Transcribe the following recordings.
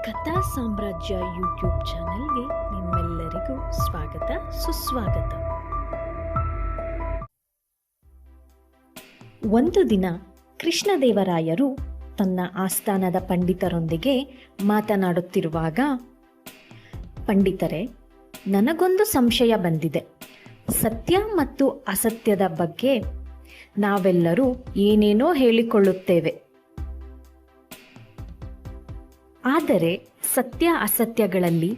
ಕಥಾ ಸಾಮ್ರಾಜ್ಯ ಯೂಟ್ಯೂಬ್ ಚಾನೆಲ್ಗೆ ನಿಮ್ಮೆಲ್ಲರಿಗೂ ಸ್ವಾಗತ ಸುಸ್ವಾಗತ. ಒಂದು ದಿನ ಕೃಷ್ಣದೇವರಾಯರು ತನ್ನ ಆಸ್ಥಾನದ ಪಂಡಿತರೊಂದಿಗೆ ಮಾತನಾಡುತ್ತಿರುವಾಗ, ಪಂಡಿತರೇ, ನನಗೊಂದು ಸಂಶಯ ಬಂದಿದೆ. ಸತ್ಯ ಮತ್ತು ಅಸತ್ಯದ ಬಗ್ಗೆ ನಾವೆಲ್ಲರೂ ಏನೇನೋ ಹೇಳಿಕೊಳ್ಳುತ್ತೇವೆ. ಆದರೆ ಸತ್ಯ ಅಸತ್ಯಗಳಲ್ಲಿ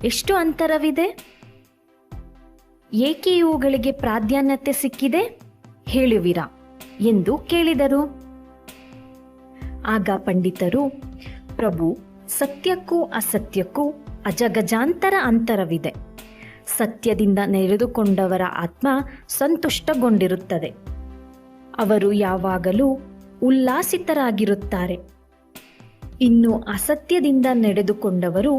ಎಷ್ಟು ಅಂತರವಿದೆ? ಏಕೆ ಇವುಗಳಿಗೆ ಪ್ರಾಧಾನ್ಯತೆ ಸಿಕ್ಕಿದೆ ಹೇಳುವಿರಾ ಎಂದು ಕೇಳಿದರು. ಆಗ ಪಂಡಿತರು, ಪ್ರಭು, ಸತ್ಯಕ್ಕೂ ಅಸತ್ಯಕ್ಕೂ ಅಜಗಜಾಂತರ ಅಂತರವಿದೆ. ಸತ್ಯದಿಂದ ನಡೆದುಕೊಂಡವರ ಆತ್ಮ ಸಂತುಷ್ಟಗೊಂಡಿರುತ್ತದೆ. ಅವರು ಯಾವಾಗಲೂ ಉಲ್ಲಾಸಿತರಾಗಿರುತ್ತಾರೆ. ಇನ್ನು ಅಸತ್ಯದಿಂದ ನಡೆದುಕೊಂಡವರು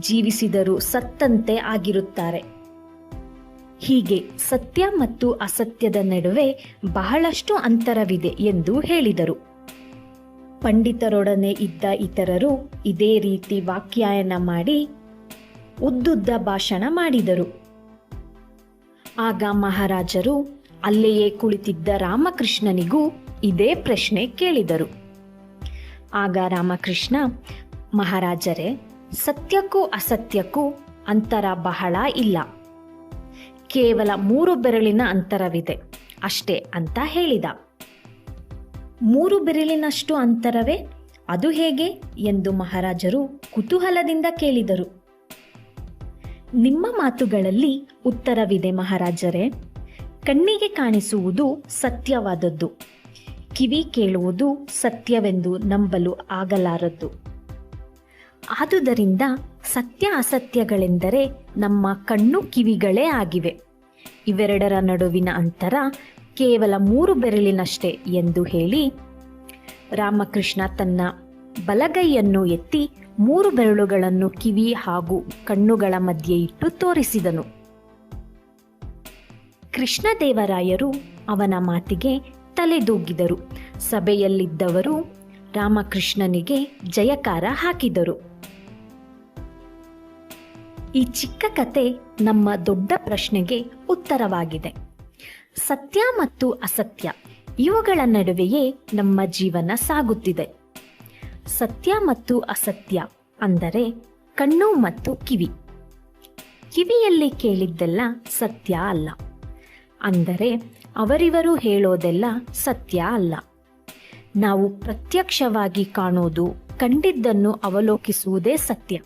ಜೀವಿಸಿದರೂ ಸತ್ತಂತೆ ಆಗಿರುತ್ತಾರೆ. ಹೀಗೆ ಸತ್ಯ ಮತ್ತು ಅಸತ್ಯದ ನಡುವೆ ಬಹಳಷ್ಟು ಅಂತರವಿದೆ ಎಂದು ಹೇಳಿದರು. ಪಂಡಿತರೊಡನೆ ಇದ್ದ ಇತರರು ಇದೇ ರೀತಿ ವ್ಯಾಖ್ಯಾನ ಮಾಡಿ ಉದ್ದುದ್ದ ಭಾಷಣ ಮಾಡಿದರು. ಆಗ ಮಹಾರಾಜರು ಅಲ್ಲಿಯೇ ಕುಳಿತಿದ್ದ ರಾಮಕೃಷ್ಣನಿಗೂ ಇದೇ ಪ್ರಶ್ನೆ ಕೇಳಿದರು. ಆಗ ರಾಮಕೃಷ್ಣ, ಮಹಾರಾಜರೇ, ಸತ್ಯಕ್ಕೂ ಅಸತ್ಯಕ್ಕೂ ಅಂತರ ಬಹಳ ಇಲ್ಲ, ಕೇವಲ 3 ಬೆರಳಿನ ಅಂತರವಿದೆ ಅಷ್ಟೇ ಅಂತ ಹೇಳಿದ. 3 ಬೆರಳಿನಷ್ಟು ಅಂತರವೇ? ಅದು ಹೇಗೆ ಎಂದು ಮಹಾರಾಜರು ಕುತೂಹಲದಿಂದ ಕೇಳಿದರು. ನಿಮ್ಮ ಮಾತುಗಳಲ್ಲಿ ಉತ್ತರವಿದೆ ಮಹಾರಾಜರೇ. ಕಣ್ಣಿಗೆ ಕಾಣಿಸುವುದು ಸತ್ಯವಾದದ್ದು, ಕಿವಿ ಕೇಳುವುದು ಸತ್ಯವೆಂದು ನಂಬಲು ಆಗಲಾರದ್ದು. ಆದುದರಿಂದ ಸತ್ಯ ಅಸತ್ಯಗಳೆಂದರೆ ನಮ್ಮ ಕಣ್ಣು ಕಿವಿಗಳೇ ಆಗಿವೆ. ಇವೆರಡರ ನಡುವಿನ ಅಂತರ ಕೇವಲ 3 ಬೆರಳಿನಷ್ಟೇ ಎಂದು ಹೇಳಿ ರಾಮಕೃಷ್ಣ ತನ್ನ ಬಲಗೈಯನ್ನು ಎತ್ತಿ 3 ಬೆರಳುಗಳನ್ನು ಕಿವಿ ಹಾಗೂ ಕಣ್ಣುಗಳ ಮಧ್ಯೆ ಇಟ್ಟು ತೋರಿಸಿದನು. ಕೃಷ್ಣದೇವರಾಯರು ಅವನ ಮಾತಿಗೆ ತಲೆದೂಗಿದರು. ಸಭೆಯಲ್ಲಿದ್ದವರು ರಾಮಕೃಷ್ಣನಿಗೆ ಜಯಕಾರ ಹಾಕಿದರು. ಈ ಚಿಕ್ಕ ಕತೆ ನಮ್ಮ ದೊಡ್ಡ ಪ್ರಶ್ನೆಗೆ ಉತ್ತರವಾಗಿದೆ. ಸತ್ಯ ಮತ್ತು ಅಸತ್ಯ ಇವುಗಳ ನಡುವೆಯೇ ನಮ್ಮ ಜೀವನ ಸಾಗುತ್ತಿದೆ. ಸತ್ಯ ಮತ್ತು ಅಸತ್ಯ ಅಂದರೆ ಕಣ್ಣು ಮತ್ತು ಕಿವಿ. ಕಿವಿಯಲ್ಲಿ ಕೇಳಿದ್ದೆಲ್ಲ ಸತ್ಯ ಅಲ್ಲ, ಅಂದರೆ ಅವರಿವರು ಹೇಳೋದೆಲ್ಲ ಸತ್ಯ ಅಲ್ಲ. ನಾವು ಪ್ರತ್ಯಕ್ಷವಾಗಿ ಕಾಣೋದು, ಕಂಡಿದ್ದನ್ನು ಅವಲೋಕಿಸುವುದೇ ಸತ್ಯ.